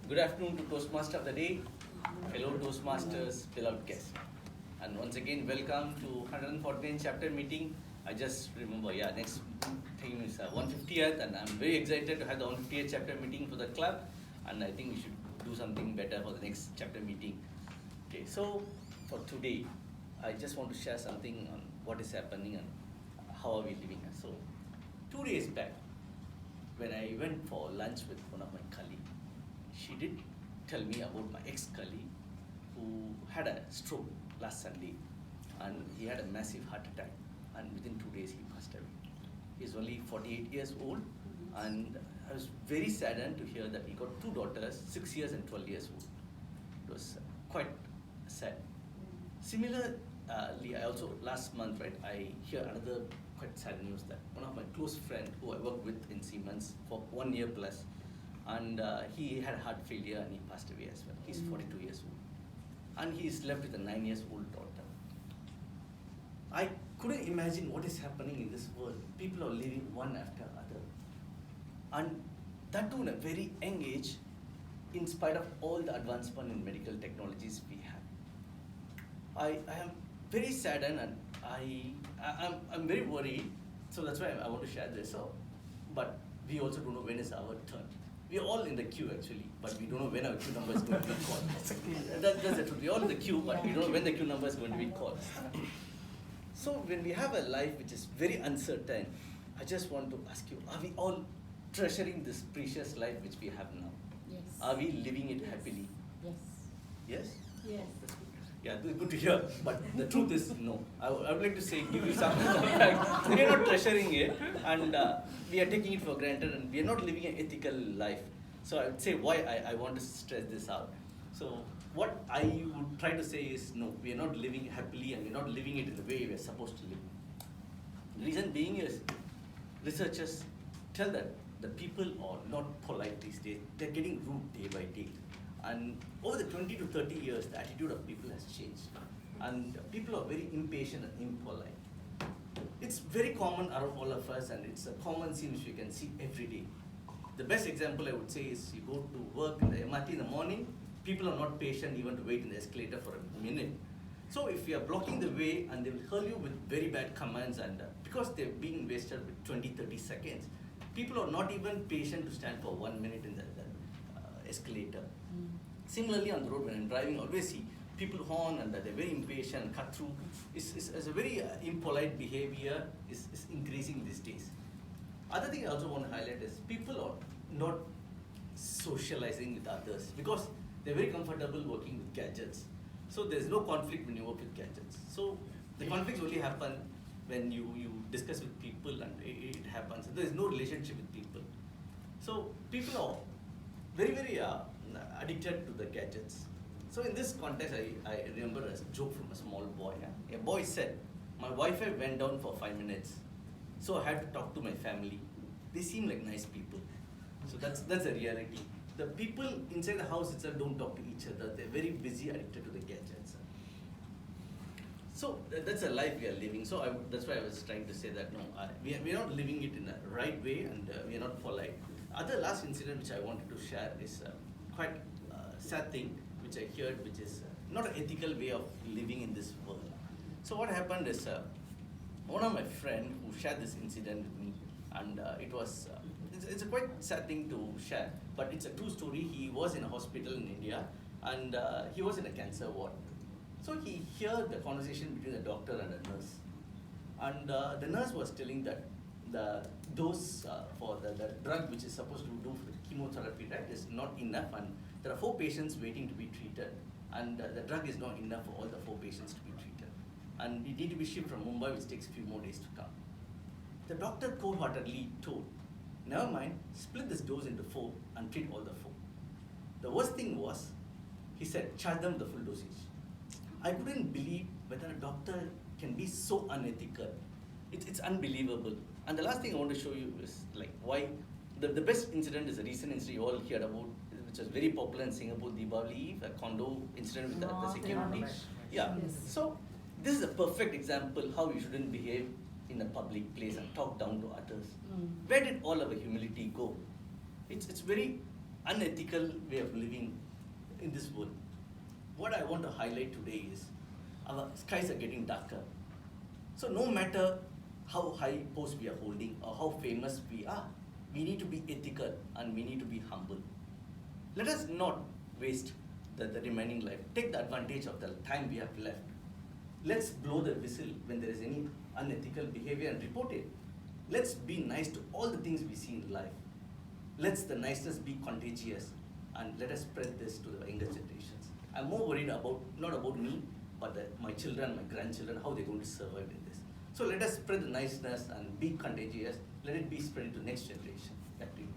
Good afternoon to Toastmaster of the day, fellow Toastmasters, beloved guests. And once again, welcome to 149th chapter meeting. I just remember, next thing is 150th, and I'm very excited to have the 150th chapter meeting for the club. And I think we should do something better for the next chapter meeting. Okay, so for today, I just want to share something on what is happening and how are we living. So 2 days back, when I went for lunch with one of my colleagues, she did tell me about my ex-colleague who had a stroke last Sunday, and he had a massive heart attack, and within 2 days he passed away. He's only 48 years old, and I was very saddened to hear that he got 2 daughters, 6 years and 12 years old. It was quite sad. Similarly, I also last month, I hear another quite sad news that one of my close friends who I worked with in Siemens for 1 year plus, and he had heart failure and he passed away as well. He's 42 years old, and he is left with a 9 years old daughter. I couldn't imagine what is happening in this world. People are living one after other, and that too in a very young age, in spite of all the advancement in medical technologies we have. I am very saddened, and I'm very worried. So that's why I want to share this. But we also don't know when is our turn. We are all in the queue actually, but we don't know when our queue number is going to be called. That's the truth. We're all in the queue, but we don't know when the queue number is going to be called. So when we have a life which is very uncertain, I just want to ask you, are we all treasuring this precious life which we have now? Yes. Are we living it happily? Yes. Yes? Yes. Yeah, good to hear. But the truth is no. I would like to say, give you some fact. We are not treasuring it, and we are taking it for granted, and we are not living an ethical life. So I would say why I want to stress this out. So what I would try to say is no, we are not living happily, and we are not living it in the way we are supposed to live. The reason being is researchers tell that the people are not polite these days. They're getting rude day by day. And over the 20 to 30 years, the attitude of people has changed. And people are very impatient and impolite. It's very common around all of us, and it's a common scene which you can see every day. The best example I would say is you go to work in the MRT in the morning, people are not patient even to wait in the escalator for a minute. So if you are blocking the way, and they will hurl you with very bad commands, and because they're being wasted with 20, 30 seconds, people are not even patient to stand for 1 minute in the escalator. Similarly, on the road, when I'm driving, I always see people horn and they're very impatient, cut through. It's a very impolite behavior is increasing these days. Other thing I also want to highlight is people are not socializing with others because they're very comfortable working with gadgets. So there's no conflict when you work with gadgets. So the conflicts only happen when you discuss with people, and it happens. There's no relationship with people. So people are very, very addicted to the gadgets. So in this context, I remember a joke from a small boy. A boy said, my Wi-Fi went down for 5 minutes, so I had to talk to my family. They seem like nice people. So that's a reality. The people inside the house itself don't talk to each other. They're very busy, addicted to the gadgets. So that's a life we are living. So that's why I was trying to say that no, we are not living it in the right way, and we are not polite. Other last incident which I wanted to share is quite sad thing which I heard, which is not an ethical way of living in this world. So what happened is one of my friends who shared this incident with me, and it's a quite sad thing to share, but it's a true story. He was in a hospital in India, and he was in a cancer ward. So he heard the conversation between the doctor and the nurse, and the nurse was telling that the dose for the drug which is supposed to do for the chemotherapy is not enough, and there are 4 patients waiting to be treated, and the drug is not enough for all the 4 patients to be treated, and it need to be shipped from Mumbai, which takes a few more days to come. The doctor cold-heartedly told, never mind, split this dose into 4 and treat all the 4. The worst thing was, he said, charge them the full dosage. I couldn't believe whether a doctor can be so unethical. It's unbelievable. And the last thing I want to show you is like why the best incident is a recent incident you all heard about, which was very popular in Singapore, Deepavali, a condo incident with the security. Yeah. Yes. So this is a perfect example how you shouldn't behave in a public place and talk down to others. Where did all our humility go? It's very unethical way of living in this world. What I want to highlight today is our skies are getting darker. So no matter how high post we are holding or how famous we are, we need to be ethical and we need to be humble. Let us not waste the remaining life. Take the advantage of the time we have left. Let's blow the whistle when there is any unethical behavior and report it. Let's be nice to all the things we see in life. Let the niceness be contagious and let us spread this to the younger generations. I'm more worried about, not about me, but my children, my grandchildren, how they're going to survive in this. So let us spread the niceness and be contagious. Let it be spread to next generation. Back to you.